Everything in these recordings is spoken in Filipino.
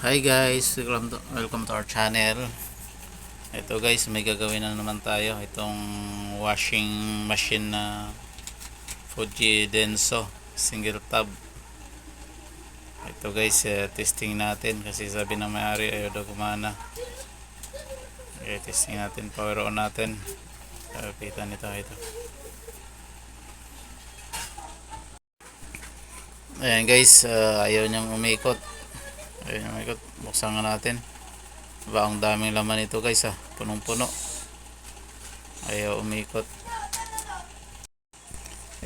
Hi guys, welcome to our channel. Ito guys, may gagawin na naman tayo. Itong washing machine na Fuji Denso single tab. Ito guys, testing natin kasi sabi ng may-ari ayaw daw gumana. Okay, testing natin, power on natin. Kita nito ito. Ayan guys, ayaw niyang umikot. Buksan nga natin. Ang daming laman ito guys, punong-puno. Ayaw umikot.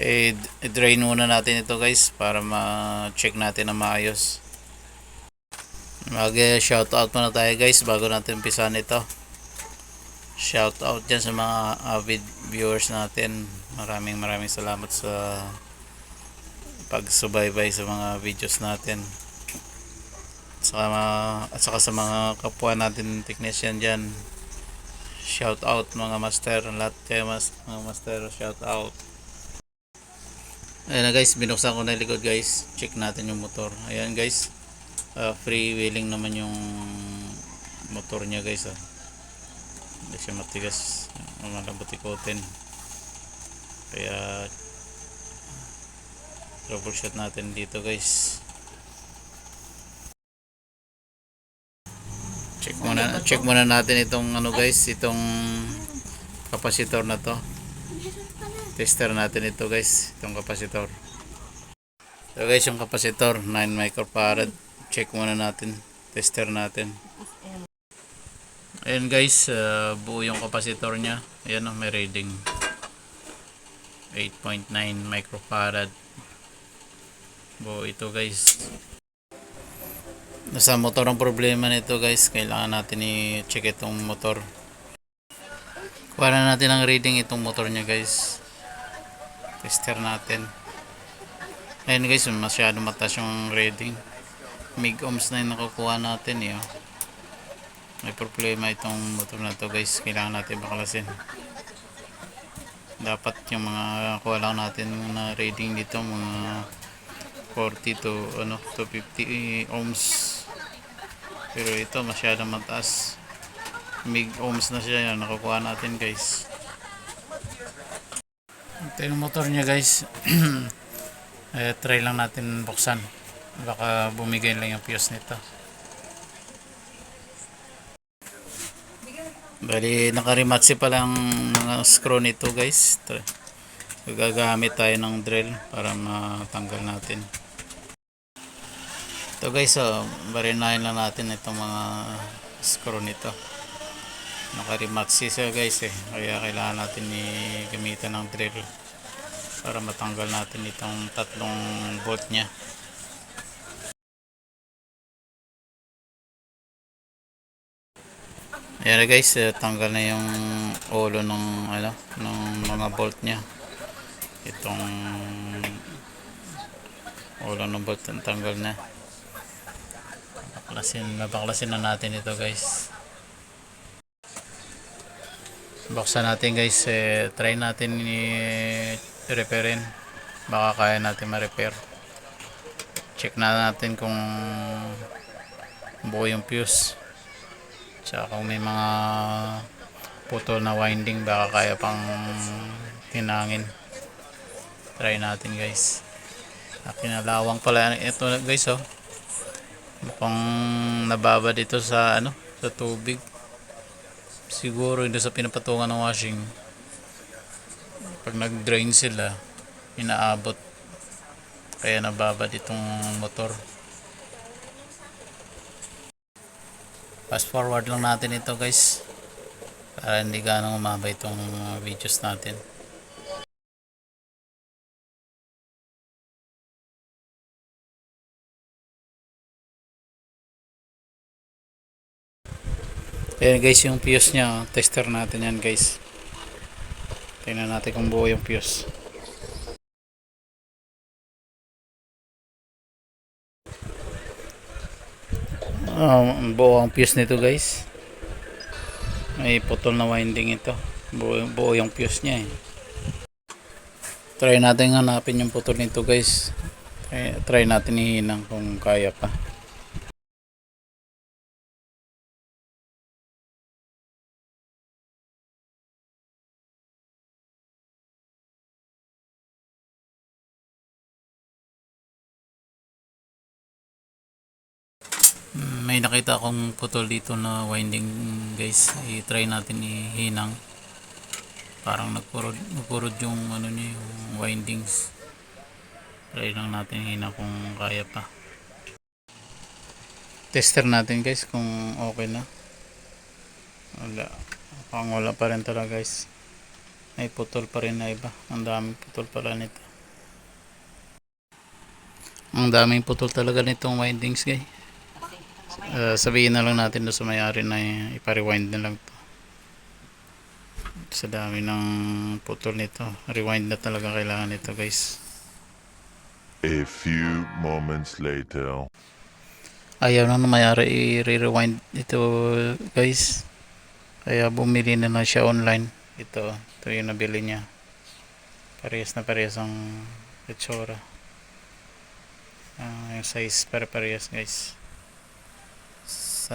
I-drain muna natin ito guys para ma-check natin na maayos. Mag-shoutout muna tayo guys bago natin umpisahan ito. Shoutout dyan sa mga avid viewers natin. Maraming salamat sa pagsubaybay sa mga videos natin. At saka sa mga kapwa natin technician dyan. Shoutout mga master. Lahat kayo mga master, shoutout. Ayan na guys, binuksan ko na yung likod guys. Check natin yung motor. Ayan guys, free wheeling naman yung motor nya guys. Hindi siya matigas, malambot ikotin. Kaya troubleshoot natin dito guys. Check muna natin itong ano guys, itong kapasitor na to. Tester natin ito guys, itong kapasitor. So guys, yung kapasitor 9 microfarad. Check muna natin, tester natin. Ayan guys, buo yung kapasitor nya. Ayan, may reading 8.9 microfarad. Buo ito guys. Nasa motor ang problema nito guys, kailangan natin i-check itong motor. Kuha na natin ang reading itong motor nya guys. Tester natin. Ayan guys, masyado mataas yung reading. Mig ohms na yung nakukuha natin eh. May problema itong motor na to guys, kailangan natin baklasin. Dapat yung mga kuha lang natin na reading dito mga 40 to 50 ohms. Pero ito masyado mataas. Mig ohms na siya yan nakukuha natin guys. Ito yung motor nya guys. Try lang natin buksan, baka bumigay lang yung fuse nito. Bali nakarimatsi pa lang mga screw nito guys. Gagamit tayo ng drill para matanggal natin ito guys. Barinahin lang natin itong mga screw nito. Nakarimatsi siya guys kaya kailangan natin gamitan ng drill para matanggal natin itong tatlong bolt nya. Ayan na guys, tanggal na yung ulo ng mga bolt nya. Itong ulo ng bolt tanggal na. Baklasin na natin ito guys. Buksan natin guys, try natin i-repairin. Baka kaya natin ma-repair. Check na natin kung buo yung fuse. Tsaka kung may mga putol na winding, baka kaya pang tinangin. Try natin guys. Kinalawang pala ito guys. Mukhang nababa dito sa sa tubig. Siguro hindi sa pinapatungan ng washing. Pag nag-drain sila, inaabot. Kaya nababa ditong motor. Fast forward lang natin ito guys para hindi ganong umaba itong videos natin. Ayan guys, yung fuse nya, tester natin yan guys. Tingnan natin kung buo yung fuse. Buo ang fuse nito guys. May putol na winding ito. Buo yung fuse nya Try natin hanapin yung putol nito guys. Try natin ihinang kung kaya pa. May nakita akong putol dito na winding guys. I-try natin ihinang. Parang nagpurod yung ano niya, yung windings. Try lang natin hinang kung kaya pa. Tester natin guys kung okay na. Wala. Pang wala pa rin talaga guys. May putol pa rin na iba. Ang daming putol pala nito. Ang daming putol talaga nitong windings guys. Sabihin na lang natin doon sa may-ari na ipa-rewind na lang to. Sa dami ng putol nito, rewind na talaga kailangan nito guys. A few moments later. Ayaw na may-ari i-rewind ito guys. Kaya bumili na lang siya online. Ito yung nabili niya. Parehas na parehas ang itsura. Yung size parehas guys. Sa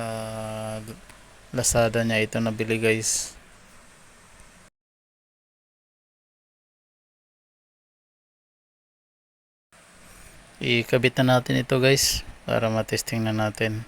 Lazada niya ito nabili guys. Ikabit na natin ito guys para matesting na natin.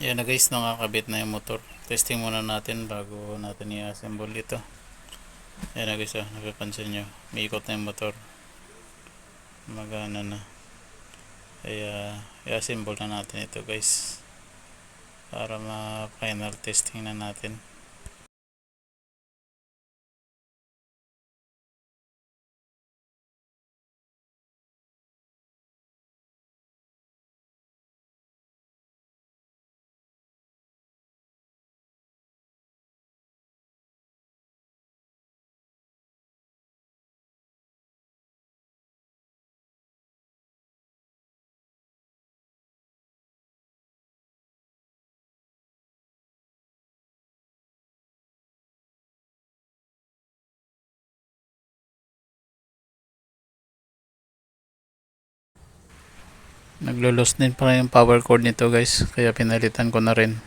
Yan na guys, nakakabit na yung motor. Testing muna natin bago natin i-assemble ito. Yan na guys, napapansin nyo, may ikot na yung motor. Magana na. Kaya i-assemble na natin ito guys para ma-final testing na natin. Naglo-lost din pala yung power cord nito guys, kaya pinalitan ko na rin.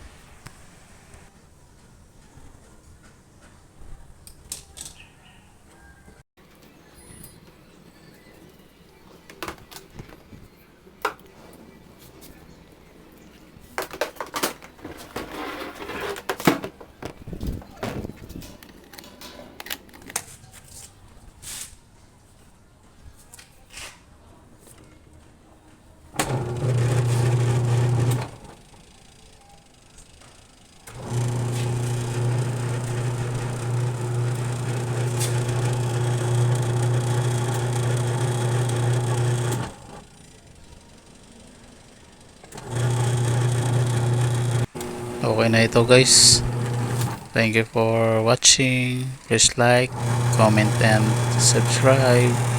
Okay na ito guys. Thank you for watching. Please like, comment and subscribe.